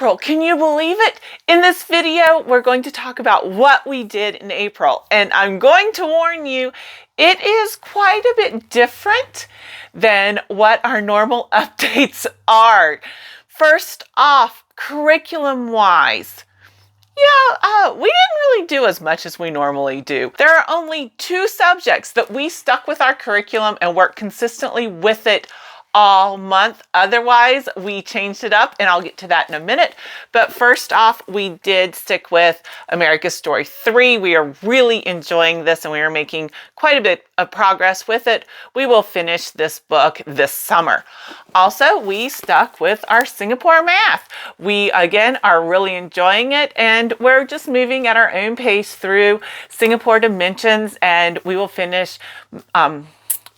April. Can you believe it? In this video, we're going to talk about what we did in April. And I'm going to warn you, it is quite a bit different than what our normal updates are. First off, curriculum-wise, we didn't really do as much as we normally do. There are only 2 subjects that we stuck with our curriculum and worked consistently with it all month. Otherwise, we changed it up, and I'll get to that in a minute. But first off, we did stick with America's Story 3. We are really enjoying this, and we are making quite a bit of progress with it. We will finish this book this summer. Also, we stuck with our Singapore math. We, again, are really enjoying it, and we're just moving at our own pace through Singapore Dimensions, and we will finish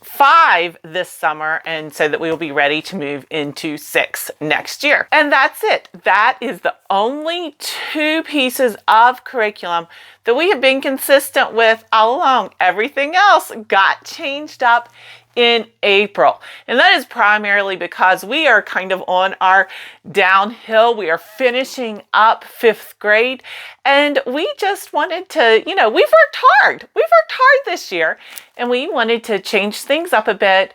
5 this summer, and so that we will be ready to move into 6 next year. And that's it. That is the only 2 pieces of curriculum that we have been consistent with all along. Everything else got changed up in April. And that is primarily because we are kind of on our downhill. We are finishing up 5th grade, and we just wanted to, we've worked hard. We've worked hard this year, and we wanted to change things up a bit,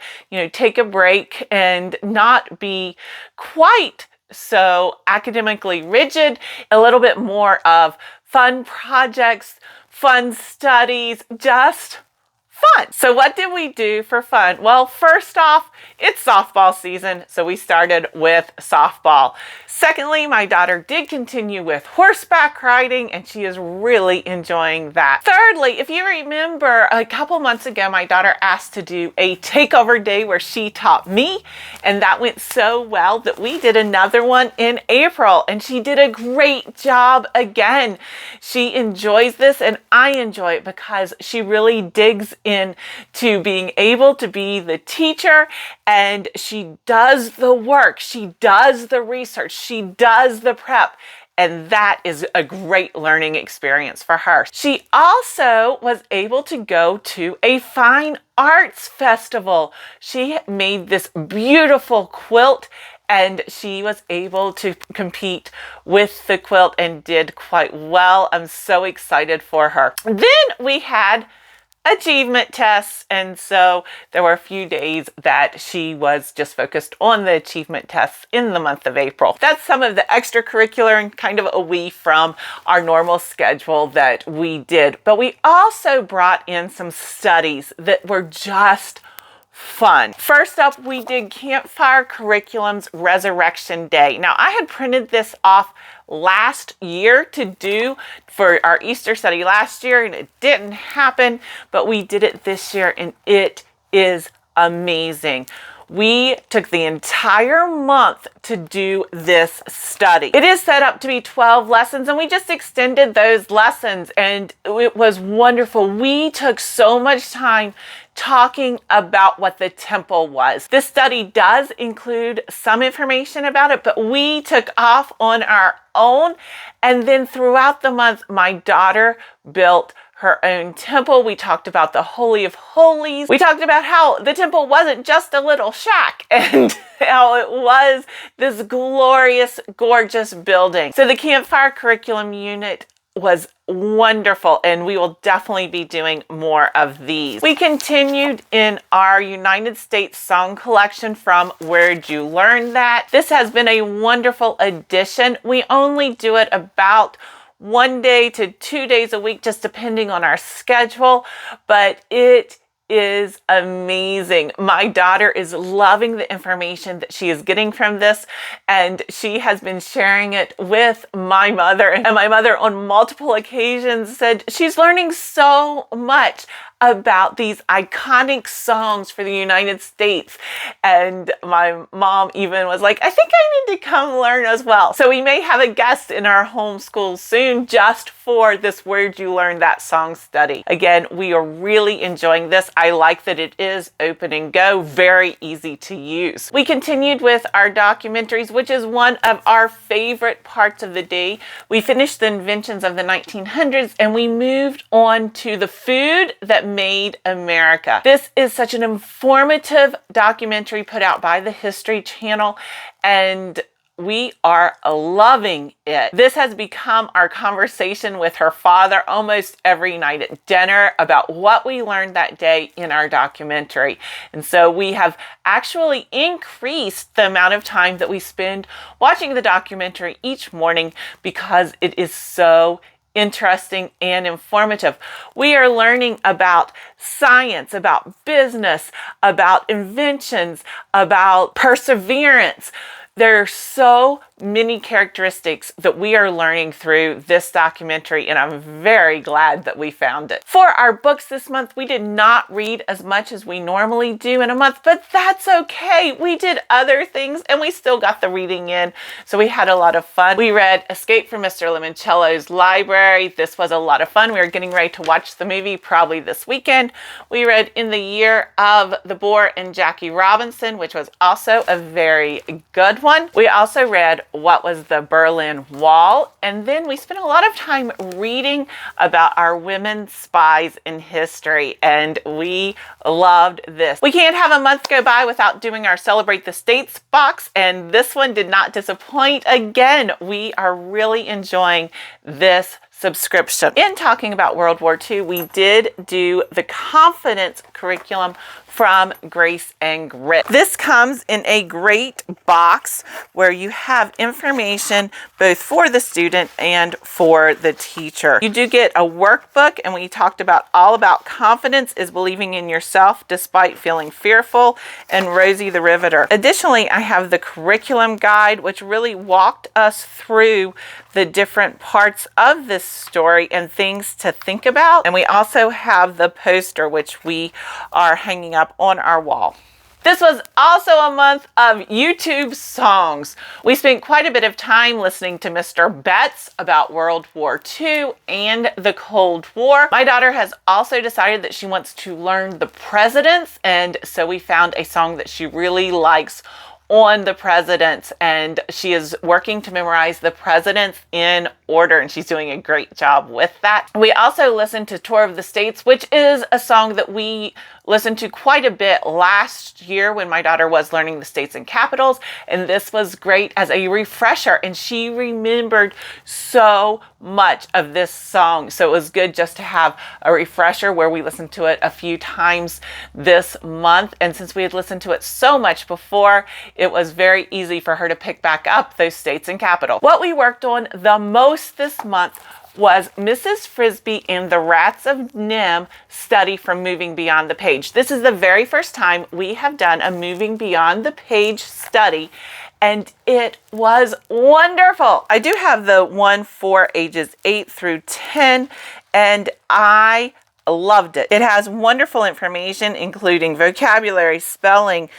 take a break and not be quite so academically rigid, a little bit more of fun projects, fun studies, just fun. So what did we do for fun? Well, first off, it's softball season, so we started with softball. Secondly, my daughter did continue with horseback riding, and she is really enjoying that. Thirdly, if you remember, a couple months ago, my daughter asked to do a takeover day where she taught me, and that went so well that we did another one in April, and she did a great job again. She enjoys this, and I enjoy it because she really digs in to being able to be the teacher, and she does the work, she does the research, she does the prep, and that is a great learning experience for her. She also was able to go to a fine arts festival. She made this beautiful quilt, and she was able to compete with the quilt and did quite well. I'm so excited for her. Then we had achievement tests, and so there were a few days that she was just focused on the achievement tests in the month of April. That's some of the extracurricular and kind of away from our normal schedule that we did. But we also brought in some studies that were just fun. First up, we did Campfire Curriculum's Resurrection Day. Now, I had printed this off last year to do for our Easter study last year, and it didn't happen, but we did it this year, and it is amazing. We took the entire month to do this study. It is set up to be 12 lessons, and we just extended those lessons, and it was wonderful. We took so much time talking about what the temple was. This study does include some information about it, but we took off on our own, and then throughout the month, my daughter built her own temple. We talked about the Holy of Holies. We talked about how the temple wasn't just a little shack, and how it was this glorious, gorgeous building. So the Campfire Curriculum unit was wonderful, and we will definitely be doing more of these. We continued in our United States song collection from Where'd You Learn That? This has been a wonderful addition. We only do it about 1 day to 2 days a week, just depending on our schedule, but it is amazing. My daughter is loving the information that she is getting from this, and she has been sharing it with my mother, and my mother on multiple occasions said she's learning so much about these iconic songs for the United States. And my mom even was like, I think I need to come learn as well. So we may have a guest in our homeschool soon just for this Where'd You Learn That song study. Again, we are really enjoying this. I like that it is open and go, very easy to use. We continued with our documentaries, which is one of our favorite parts of the day. We finished the inventions of the 1900s, and we moved on to the food that made America. This is such an informative documentary put out by the History Channel, and we are loving it. This has become our conversation with her father almost every night at dinner about what we learned that day in our documentary. And so we have actually increased the amount of time that we spend watching the documentary each morning because it is so interesting and informative. We are learning about science, about business, about inventions, about perseverance. There are so many characteristics that we are learning through this documentary, and I'm very glad that we found it. For our books this month, we did not read as much as we normally do in a month, but that's okay. We did other things and we still got the reading in, so we had a lot of fun. We read Escape from Mr. Limoncello's Library. This was a lot of fun. We are getting ready to watch the movie probably this weekend. We read In the Year of the Boar and Jackie Robinson, which was also a very good one. We also read What Was the Berlin Wall? And then we spent a lot of time reading about our women spies in history, and we loved this. We can't have a month go by without doing our Celebrate the States box, and this one did not disappoint. Again, we are really enjoying this subscription. In talking about World War II, we did do the confidence curriculum from Grace and Grit. This comes in a great box where you have information both for the student and for the teacher. You do get a workbook, and we talked about all about confidence is believing in yourself despite feeling fearful, and Rosie the Riveter. Additionally, I have the curriculum guide, which really walked us through the different parts of this story and things to think about. And we also have the poster, which we are hanging up on our wall. This was also a month of YouTube songs. We spent quite a bit of time listening to Mr. Betts about World War II and the Cold War. My daughter has also decided that she wants to learn the presidents, and so we found a song that she really likes on the presidents, and she is working to memorize the presidents in order, and she's doing a great job with that. We also listened to Tour of the States, which is a song that we listened to quite a bit last year when my daughter was learning the states and capitals, and this was great as a refresher, and she remembered so much of this song, so it was good just to have a refresher where we listened to it a few times this month. And since we had listened to it so much before, it was very easy for her to pick back up those states and capital. What we worked on the most this month was Mrs. Frisbee and the Rats of Nim study from Moving Beyond the Page. This is the very first time we have done a Moving Beyond the Page study, and it was wonderful. I do have the one for ages 8 through 10, and I loved it. It has wonderful information, including vocabulary, spelling,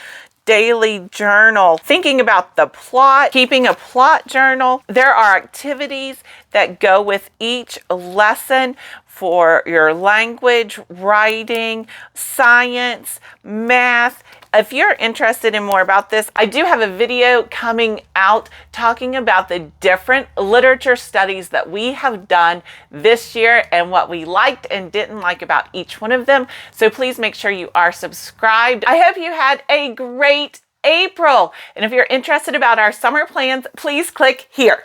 daily journal, thinking about the plot, keeping a plot journal. There are activities that go with each lesson for your language, writing, science, math. If you're interested in more about this, I do have a video coming out talking about the different literature studies that we have done this year and what we liked and didn't like about each one of them. So please make sure you are subscribed. I hope you had a great April. And if you're interested about our summer plans, please click here.